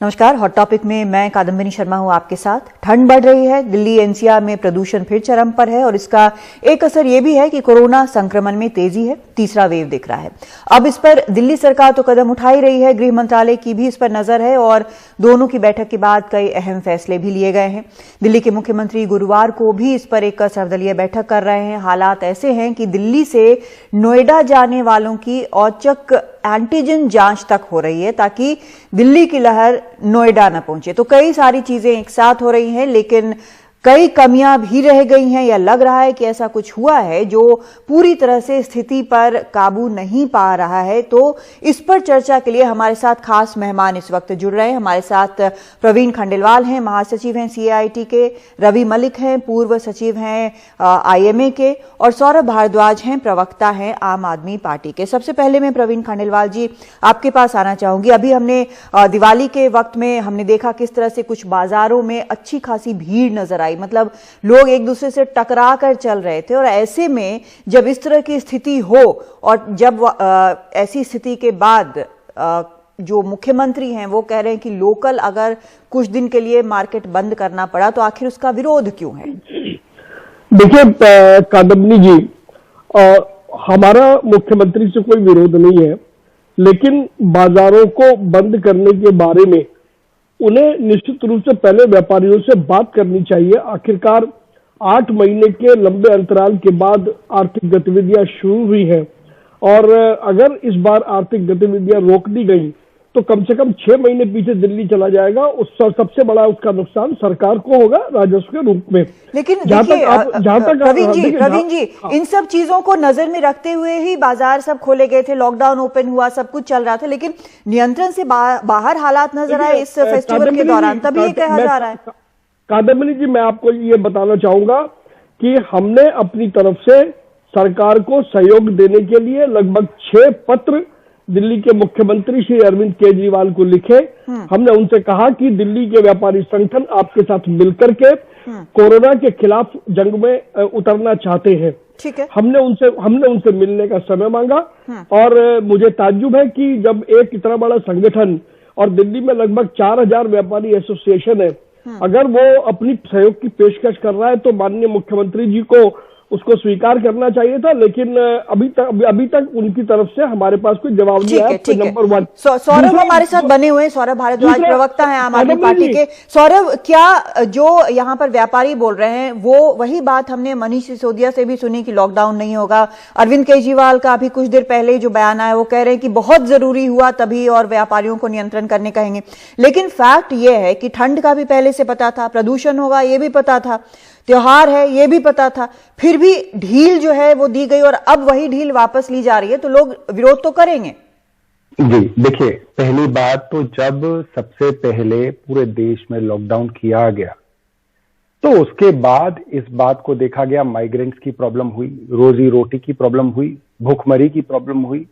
नमस्कार। Hot topic में मैं कादम्बिनी शर्मा हूं आपके साथ। ठंड बढ़ रही है, दिल्ली एनसीआर में प्रदूषण फिर चरम पर है और इसका एक असर यह भी है कि कोरोना संक्रमण में तेजी है, तीसरा वेव दिख रहा है। अब इस पर दिल्ली सरकार तो कदम उठा ही रही है, गृह मंत्रालय की भी इस पर नजर है और दोनों की बैठक के बाद कई अहम फैसले भी लिए गए हैं। दिल्ली के मुख्यमंत्री गुरुवार को भी इस पर एक सर्वदलीय बैठक कर रहे हैं। हालात ऐसे हैं कि दिल्ली से नोएडा जाने वालों की औचक एंटीजन जांच तक हो रही है ताकि दिल्ली की लहर नोएडा न पहुंचे। तो कई सारी चीजें एक साथ हो रही हैं, लेकिन कई कमियां भी रह गई हैं या लग रहा है कि ऐसा कुछ हुआ है जो पूरी तरह से स्थिति पर काबू नहीं पा रहा है। तो इस पर चर्चा के लिए हमारे साथ खास मेहमान इस वक्त जुड़ रहे हैं। हमारे साथ प्रवीण खंडेलवाल हैं, महासचिव हैं सीआईटी के, रवि मलिक हैं, पूर्व सचिव हैं आईएमए के, और सौरभ भारद्वाज हैं, प्रवक्ता हैं आम आदमी पार्टी के। सबसे पहले मैं प्रवीण खंडेलवाल जी आपके पास आना चाहूंगी। अभी हमने दिवाली के वक्त में हमने देखा किस तरह से कुछ बाजारों में अच्छी खासी भीड़ नजर आई, मतलब लोग एक दूसरे से टकरा कर चल रहे थे। और ऐसे में जब इस तरह की स्थिति हो और जब ऐसी स्थिति के बाद जो मुख्यमंत्री हैं वो कह रहे हैं कि लोकल अगर कुछ दिन के लिए मार्केट बंद करना पड़ा तो आखिर उसका विरोध क्यों है? देखिए कादम्बिनी जी, हमारा मुख्यमंत्री से कोई विरोध नहीं है, लेकिन बाजारों को बंद करने के बारे में उन्हें निश्चित रूप से पहले व्यापारियों से बात करनी चाहिए। आखिरकार 8 महीने के लंबे अंतराल के बाद आर्थिक गतिविधियां शुरू हुई हैं और अगर इस बार आर्थिक गतिविधियां रोक दी गई तो कम से कम 6 महीने पीछे दिल्ली चला जाएगा। उस सबसे बड़ा उसका नुकसान सरकार को होगा राजस्व के रूप में। लेकिन प्रवीण जी, इन सब चीजों को नजर में रखते हुए ही बाजार सब खोले गए थे, लॉकडाउन ओपन हुआ, सब कुछ चल रहा था, लेकिन नियंत्रण से बाहर हालात नजर आए इस फेस्टिवल के दौरान, तभी ये कहा जा रहा है। कादम्बिनी जी, मैं आपको ये बताना चाहूंगा कि हमने अपनी तरफ से सरकार को सहयोग देने के लिए लगभग 6 पत्र दिल्ली के मुख्यमंत्री श्री अरविंद केजरीवाल को लिखे। हमने उनसे कहा कि दिल्ली के व्यापारी संगठन आपके साथ मिलकर के कोरोना के खिलाफ जंग में उतरना चाहते हैं। ठीक है। हमने उनसे मिलने का समय मांगा और मुझे ताज्जुब है कि जब एक इतना बड़ा संगठन और दिल्ली में लगभग 4000 व्यापारी एसोसिएशन है, अगर वो अपनी सहयोग की पेशकश कर रहा है तो माननीय मुख्यमंत्री जी को उसको स्वीकार करना चाहिए था, लेकिन अभी तक उनकी तरफ से हमारे पास कोई जवाब नहीं आया। नंबर 1 सौरभ हमारे साथ बने हुए हैं, सौरभ भारद्वाज प्रवक्ता हैं आम आदमी पार्टी के। सौरभ, क्या जो यहाँ पर व्यापारी बोल रहे हैं वो वही बात हमने मनीष सिसोदिया से भी सुनी कि लॉकडाउन नहीं होगा? अरविंद केजरीवाल का अभी कुछ देर पहले जो बयान आया वो कह रहे हैं कि बहुत जरूरी हुआ तभी और व्यापारियों को नियंत्रण करने कहेंगे। लेकिन फैक्ट ये है कि ठंड का भी पहले से पता था, प्रदूषण होगा ये भी पता था, त्योहार है ये भी पता था, फिर भी ढील जो है वो दी गई और अब वही ढील वापस ली जा रही है, तो लोग विरोध तो करेंगे। जी देखिए, पहली बात तो जब सबसे पहले पूरे देश में लॉकडाउन किया गया तो उसके बाद इस बात को देखा गया, माइग्रेंट्स की प्रॉब्लम हुई, रोजी रोटी की प्रॉब्लम हुई, भूखमरी की प्रॉब्लम हुई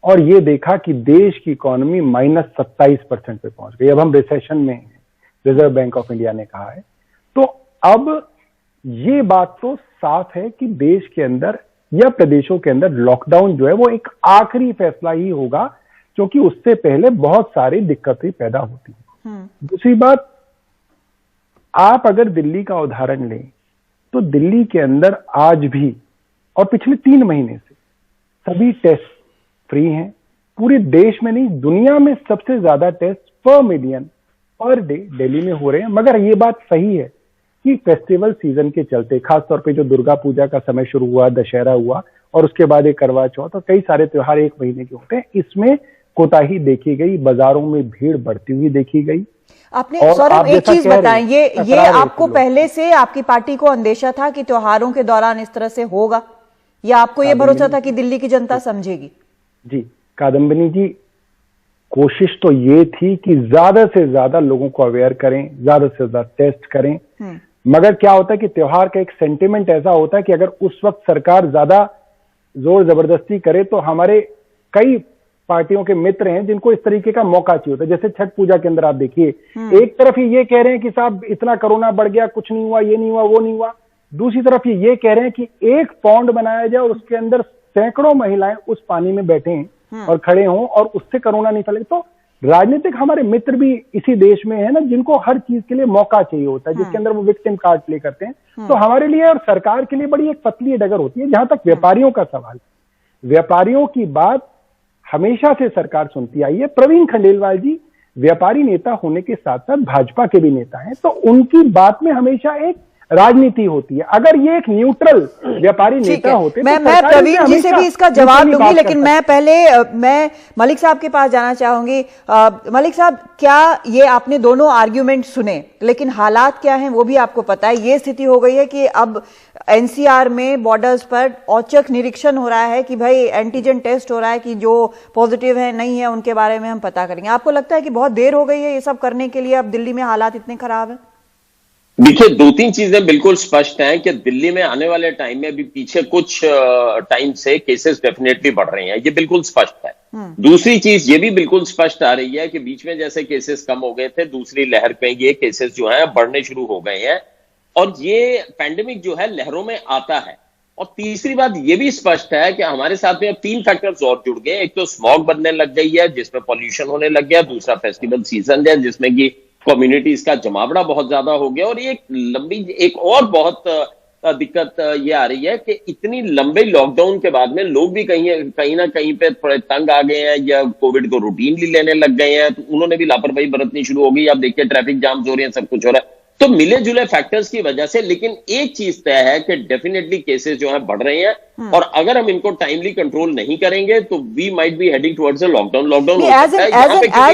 और ये देखा कि देश की इकोनॉमी -27% पे पहुंच गई। अब हम रिसेशन में हैं, रिजर्व बैंक ऑफ इंडिया ने कहा है। तो अब ये बात तो साफ है कि देश के अंदर या प्रदेशों के अंदर लॉकडाउन जो है वो एक आखिरी फैसला ही होगा, क्योंकि उससे पहले बहुत सारी दिक्कतें पैदा होती हैं। दूसरी बात, आप अगर दिल्ली का उदाहरण लें तो दिल्ली के अंदर आज भी और पिछले 3 महीने से सभी टेस्ट फ्री हैं। पूरे देश में नहीं, दुनिया में सबसे ज्यादा टेस्ट पर मिलियन पर डे दिल्ली में हो रहे हैं। मगर ये बात सही है कि फेस्टिवल सीजन के चलते, खासतौर पे जो दुर्गा पूजा का समय शुरू हुआ, दशहरा हुआ और उसके बाद एक करवा चौथ और कई सारे त्योहार 1 महीने के होते हैं, इसमें कोताही देखी गई, बाजारों में भीड़ बढ़ती हुई देखी गई। आपने सौरभ एक चीज बताएं, ये आपको पहले से आपकी पार्टी को अंदेशा था कि त्योहारों के दौरान इस तरह से होगा, या आपको ये भरोसा था कि दिल्ली की जनता समझेगी? जी कादम्बिनी जी, कोशिश तो ये थी कि ज्यादा से ज्यादा लोगों को अवेयर करें, ज्यादा से ज्यादा टेस्ट करें। मगर क्या होता है कि त्योहार का एक सेंटिमेंट ऐसा होता है कि अगर उस वक्त सरकार ज्यादा जोर जबरदस्ती करे तो हमारे कई पार्टियों के मित्र हैं जिनको इस तरीके का मौका चाहिए होता है। जैसे छठ पूजा के अंदर आप देखिए, एक तरफ ये कह रहे हैं कि साहब इतना कोरोना बढ़ गया, कुछ नहीं हुआ, ये नहीं हुआ, वो नहीं हुआ। दूसरी तरफ ये कह रहे हैं कि एक पौंड बनाया जाए और उसके अंदर सैकड़ों महिलाएं उस पानी में बैठे और खड़े हों और उससे कोरोना नहीं फैले। तो राजनीतिक हमारे मित्र भी इसी देश में है ना, जिनको हर चीज के लिए मौका चाहिए होता है, जिसके अंदर वो विक्टिम कार्ड प्ले करते हैं। तो हमारे लिए और सरकार के लिए बड़ी एक पतली डगर होती है। जहां तक व्यापारियों का सवाल, व्यापारियों की बात हमेशा से सरकार सुनती आई है। प्रवीण खंडेलवाल जी व्यापारी नेता होने के साथ साथ भाजपा के भी नेता हैं, तो उनकी बात में हमेशा एक राजनीति होती है। अगर ये एक न्यूट्रल व्यापारी नेता होते मैं प्रवीण जी से भी इसका जवाब लूंगी, लेकिन मैं मलिक साहब के पास जाना चाहूंगी। मलिक साहब, क्या ये आपने दोनों आर्ग्यूमेंट सुने, लेकिन हालात क्या हैं वो भी आपको पता है। ये स्थिति हो गई है कि अब एनसीआर में बॉर्डर्स पर औचक निरीक्षण हो रहा है कि भाई एंटीजन टेस्ट हो रहा है कि जो पॉजिटिव है नहीं है उनके बारे में हम पता करेंगे। आपको लगता है कि बहुत देर हो गई है ये सब करने के लिए, अब दिल्ली में हालात इतने खराब है? देखिए, दो तीन चीजें बिल्कुल स्पष्ट हैं कि दिल्ली में आने वाले टाइम में भी पीछे कुछ टाइम से केसेस डेफिनेटली बढ़ रहे हैं, ये बिल्कुल स्पष्ट है। दूसरी चीज ये भी बिल्कुल स्पष्ट आ रही है कि बीच में जैसे केसेस कम हो गए थे, दूसरी लहर पे ये केसेस जो है बढ़ने शुरू हो गए हैं, और ये पैंडेमिक जो है लहरों में आता है। और तीसरी बात ये भी स्पष्ट है कि हमारे साथ में अब तीन फैक्टर्स और जुड़ गए। एक तो स्मॉग बनने लग गई है जिसमें पॉल्यूशन होने लग गया, दूसरा फेस्टिवल सीजन है जिसमें कि कम्युनिटीज का जमावड़ा बहुत ज्यादा हो गया, और एक और बहुत दिक्कत ये आ रही है कि इतनी लंबे लॉकडाउन के बाद में लोग भी कहीं ना कहीं पे थोड़े तंग आ गए हैं या कोविड को रूटीनली लेने लग गए हैं, तो उन्होंने भी लापरवाही बरतनी शुरू हो गई। आप देखिए ट्रैफिक जाम हो रही है, सब कुछ हो रहा है, तो मिले जुले फैक्टर्स की वजह से। लेकिन एक चीज तय है कि डेफिनेटली केसेस जो है बढ़ रहे हैं, और अगर हम इनको टाइमली कंट्रोल नहीं करेंगे तो we might be heading towards a lockdown. As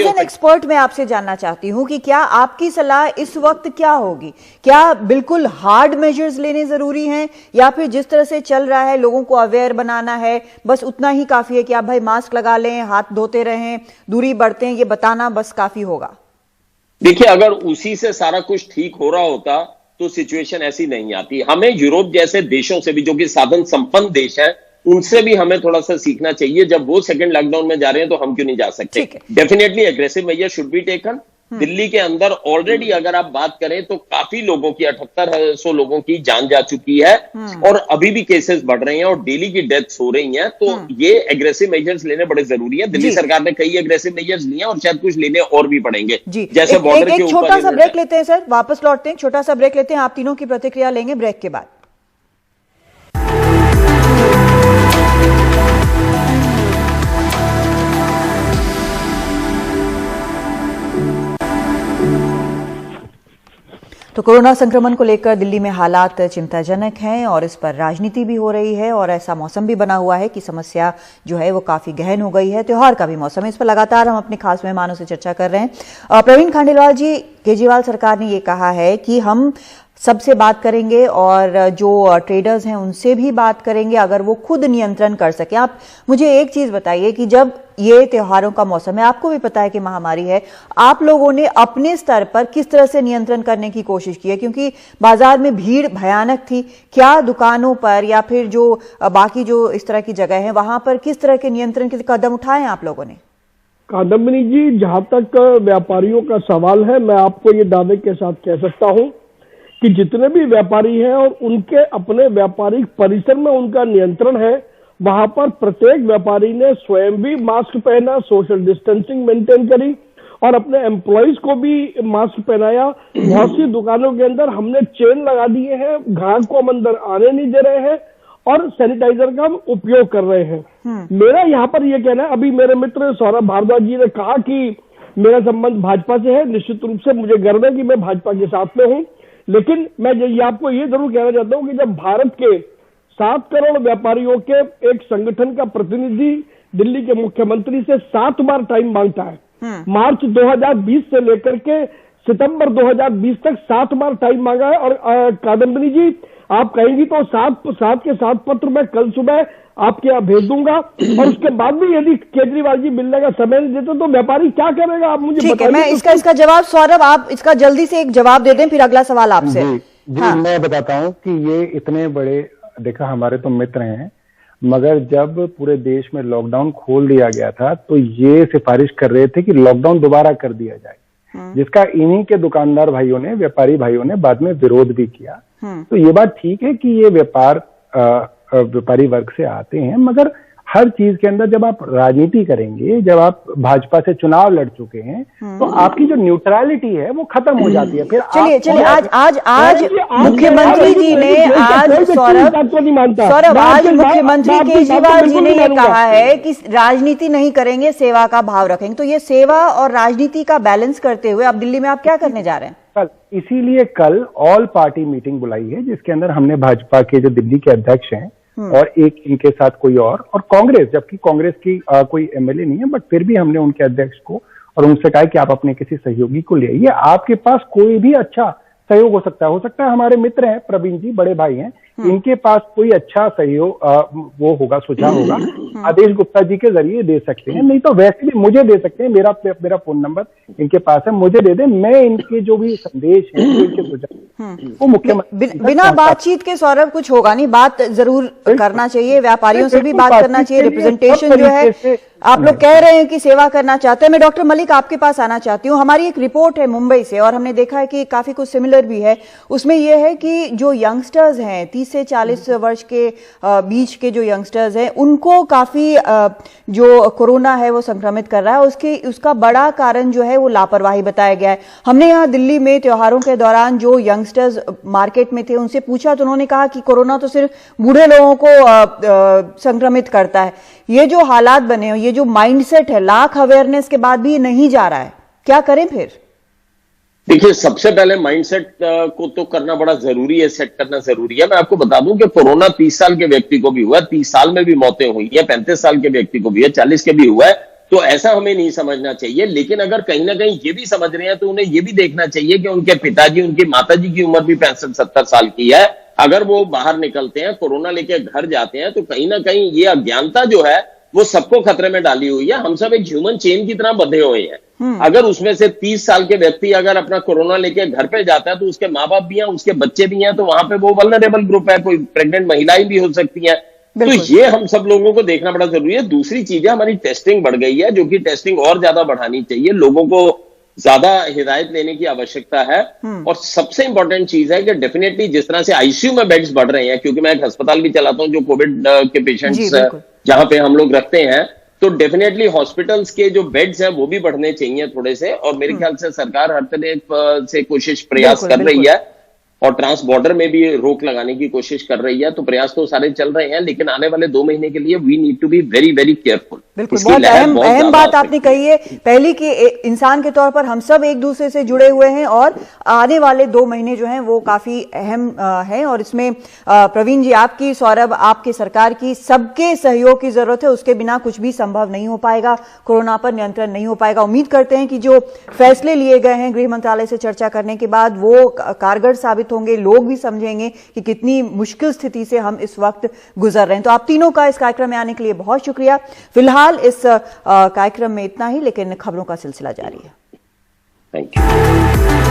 an expert मैं आपसे जानना चाहती हूं कि क्या आपकी सलाह इस वक्त क्या होगी? क्या बिल्कुल हार्ड मेजर्स लेने जरूरी हैं, या फिर जिस तरह से चल रहा है लोगों को अवेयर बनाना है, बस उतना ही काफी है कि आप भाई मास्क लगा लें, हाथ धोते रहें, दूरी बढ़ते, ये बताना बस काफी होगा? देखिए, अगर उसी से सारा कुछ ठीक हो रहा होता तो सिचुएशन ऐसी नहीं आती। हमें यूरोप जैसे देशों से भी, जो कि साधन संपन्न देश है, उनसे भी हमें थोड़ा सा सीखना चाहिए। जब वो सेकंड लॉकडाउन में जा रहे हैं तो हम क्यों नहीं जा सकते? Definitely aggressive major should be taken. Delhi के अंदर ऑलरेडी अगर आप बात करें तो काफी लोगों की 7800 लोगों की जान जा चुकी है, और अभी भी केसेस बढ़ रहे हैं और डेली की डेथ्स हो रही हैं। तो ये एग्रेसिव मेजर्स लेने बड़े जरूरी है। दिल्ली सरकार ने कई एग्रेसिव मेजर्स लिए और शायद कुछ लेने और भी पड़ेंगे। जैसे बॉर्डर के ऊपर छोटा सा ब्रेक लेते हैं सर, वापस लौटते हैं, छोटा सा ब्रेक लेते हैं, आप तीनों की प्रतिक्रिया लेंगे ब्रेक के बाद। तो कोरोना संक्रमण को लेकर दिल्ली में हालात चिंताजनक हैं और इस पर राजनीति भी हो रही है, और ऐसा मौसम भी बना हुआ है कि समस्या जो है वो काफी गहन हो गई है। त्योहार का भी मौसम है, इस पर लगातार हम अपने खास मेहमानों से चर्चा कर रहे हैं। प्रवीण खंडेलवाल जी, केजरीवाल सरकार ने ये कहा है कि हम सबसे बात करेंगे और जो ट्रेडर्स हैं उनसे भी बात करेंगे अगर वो खुद नियंत्रण कर सके। आप मुझे एक चीज बताइए कि जब ये त्योहारों का मौसम है, आपको भी पता है कि महामारी है, आप लोगों ने अपने स्तर पर किस तरह से नियंत्रण करने की कोशिश की है? क्योंकि बाजार में भीड़ भयानक थी। क्या दुकानों पर या फिर जो बाकी जो इस तरह की जगह है वहां पर किस तरह के नियंत्रण के कदम उठाए हैं आप लोगों ने? कादम्बिनी जी, जहां तक व्यापारियों का सवाल है, मैं आपको ये दावे के साथ कह सकता हूं कि जितने भी व्यापारी हैं और उनके अपने व्यापारिक परिसर में उनका नियंत्रण है, वहां पर प्रत्येक व्यापारी ने स्वयं भी मास्क पहना, सोशल डिस्टेंसिंग मेंटेन करी और अपने एम्प्लॉइज को भी मास्क पहनाया। बहुत सी दुकानों के अंदर हमने चेन लगा दिए हैं, ग्राहक को हम अंदर आने नहीं दे रहे हैं और सैनिटाइजर का हम उपयोग कर रहे हैं। मेरा यहाँ पर यह कहना है, अभी मेरे मित्र सौरभ भारद्वाज जी ने कहा कि मेरा संबंध भाजपा से है। निश्चित रूप से मुझे गर्व है कि मैं भाजपा के साथ में हूँ, लेकिन मैं आपको ये जरूर कहना चाहता हूं कि जब भारत के 7 करोड़ व्यापारियों के एक संगठन का प्रतिनिधि दिल्ली के मुख्यमंत्री से 7 बार टाइम मांगता है, मार्च 2020 से लेकर के सितंबर 2020 तक 7 बार टाइम मांगा है। और कादम्बिनी जी, आप कहेंगी तो 7 के 7 पत्र मैं कल सुबह आपके यहाँ भेज दूंगा, और उसके बाद भी यदि केजरीवाल जी मिलने का समय नहीं देते तो व्यापारी क्या करेगा? आप मुझे बताइए। मैं इसका जवाब, सौरभ आप इसका जल्दी से एक जवाब दे दें, फिर अगला सवाल आपसे। जी, मैं बताता हूं कि ये इतने बड़े, देखा हमारे तो मित्र हैं, मगर जब पूरे देश में लॉकडाउन खोल दिया गया था तो ये सिफारिश कर रहे थे कि लॉकडाउन दोबारा कर दिया जाए, जिसका इन्हीं के दुकानदार भाइयों ने, व्यापारी भाइयों ने बाद में विरोध भी किया। तो ये बात ठीक है कि ये व्यापारी वर्ग से आते हैं, मगर हर चीज के अंदर जब आप राजनीति करेंगे, जब आप भाजपा से चुनाव लड़ चुके हैं, तो आपकी जो न्यूट्रलिटी है वो खत्म हो जाती है। फिर चलिए आज मुख्यमंत्री जी ने आज सौरभ आज मुख्यमंत्री केजरीवाल जी ने ये कहा है कि राजनीति नहीं करेंगे, सेवा का भाव रखेंगे। तो ये सेवा और राजनीति का बैलेंस करते हुए अब दिल्ली में आप क्या करने जा रहे हैं? इसीलिए कल ऑल पार्टी मीटिंग बुलाई है, जिसके अंदर हमने भाजपा के जो दिल्ली के अध्यक्ष हैं और एक इनके साथ कोई और कांग्रेस, जबकि कांग्रेस की कोई एमएलए नहीं है, बट फिर भी हमने उनके अध्यक्ष को और उनसे कहा कि आप अपने किसी सहयोगी को ले आइए। आपके पास कोई भी अच्छा सहयोग हो सकता है हमारे मित्र हैं, प्रवीण जी बड़े भाई हैं, इनके पास कोई अच्छा सहयोग वो होगा, सुझाव होगा, आदेश गुप्ता जी के जरिए दे सकते हैं, नहीं तो वैसे भी मुझे दे सकते हैं। मेरा फोन नंबर इनके पास है, मुझे दे दे, मैं इनके जो भी संदेश है, इनके सुझाव वो मुख्यमंत्री बिना बातचीत के सौरभ कुछ होगा नहीं, बात जरूर करना चाहिए, व्यापारियों से भी बात करना चाहिए, रिप्रेजेंटेशन जो है आप लोग कह रहे हैं कि सेवा करना चाहते हैं। मैं डॉक्टर मलिक आपके पास आना चाहती हूं। हमारी एक रिपोर्ट है मुंबई से और हमने देखा है कि काफी कुछ सिमिलर भी है। उसमें यह है कि जो यंगस्टर्स हैं 30 से 40 वर्ष के बीच के जो यंगस्टर्स हैं, उनको काफी जो कोरोना है वो संक्रमित कर रहा है। उसका बड़ा कारण जो है वो लापरवाही बताया गया है। हमने यहाँ दिल्ली में त्योहारों के दौरान जो यंगस्टर्स मार्केट में थे उनसे पूछा तो उन्होंने कहा कि कोरोना तो सिर्फ बूढ़े लोगों को संक्रमित करता है। ये जो हालात बने हो, ये जो माइंडसेट है, लाख अवेयरनेस के बाद भी ये नहीं जा रहा है, क्या करें फिर? देखिए, सबसे पहले माइंडसेट को तो करना बड़ा जरूरी है, सेट करना जरूरी है। मैं आपको बता दूं कि कोरोना 30 साल के व्यक्ति को भी हुआ है, 30 साल में भी मौतें हुई है, 35 साल के व्यक्ति को भी है, 40 के भी हुआ है। तो ऐसा हमें नहीं समझना चाहिए। लेकिन अगर कहीं ना कहीं ये भी समझ रहे हैं तो उन्हें ये भी देखना चाहिए कि उनके पिताजी, उनकी माताजी की उम्र भी 65-70 साल की है। अगर वो बाहर निकलते हैं, कोरोना लेके घर जाते हैं, तो कहीं ना कहीं ये अज्ञानता जो है वो सबको खतरे में डाली हुई है। हम सब एक ह्यूमन चेन की तरह बंधे हुए हैं। अगर उसमें से 30 साल के व्यक्ति अगर अपना कोरोना लेके घर पे जाता है तो उसके माँ बाप भी हैं, उसके बच्चे भी हैं, तो वहां पे वो वल्नरेबल ग्रुप है, कोई प्रेग्नेंट महिलाएं भी हो सकती हैं। तो ये हम सब लोगों को देखना बड़ा जरूरी है। दूसरी चीज है, हमारी टेस्टिंग बढ़ गई है, जो कि टेस्टिंग और ज्यादा बढ़ानी चाहिए। लोगों को ज्यादा हिदायत लेने की आवश्यकता है। और सबसे इंपॉर्टेंट चीज है कि डेफिनेटली जिस तरह से आईसीयू में बेड्स बढ़ रहे हैं, क्योंकि मैं एक अस्पताल भी चलाता हूं जो कोविड के पेशेंट्स जहां पे हम लोग रखते हैं, तो डेफिनेटली हॉस्पिटल्स के जो बेड्स हैं वो भी बढ़ने चाहिए थोड़े से। और मेरे ख्याल से सरकार हर तरह से प्रयास कर रही है और ट्रांस बॉर्डर में भी रोक लगाने की कोशिश कर रही है। तो प्रयास तो सारे चल रहे हैं, लेकिन आने वाले 2 महीने के लिए we need to be very very careful. बिल्कुल, बहुत अहम बात आपने कही है। पहली कि इंसान के तौर पर हम सब एक दूसरे से जुड़े हुए हैं और आने वाले 2 महीने जो हैं वो काफी अहम हैं। और इसमें प्रवीण जी, आपकी, सौरभ, आपकी सरकार की सबके सहयोग की जरूरत है। उसके बिना कुछ भी संभव नहीं हो पाएगा, कोरोना पर नियंत्रण नहीं हो पाएगा। उम्मीद करते हैं कि जो फैसले लिए गए हैं गृह मंत्रालय से चर्चा करने के बाद वो कारगर साबित होंगे, लोग भी समझेंगे कि कितनी मुश्किल स्थिति से हम इस वक्त गुजर रहे हैं। तो आप तीनों का इस कार्यक्रम में आने के लिए बहुत शुक्रिया। फिलहाल इस कार्यक्रम में इतना ही, लेकिन खबरों का सिलसिला जारी है। Thank you.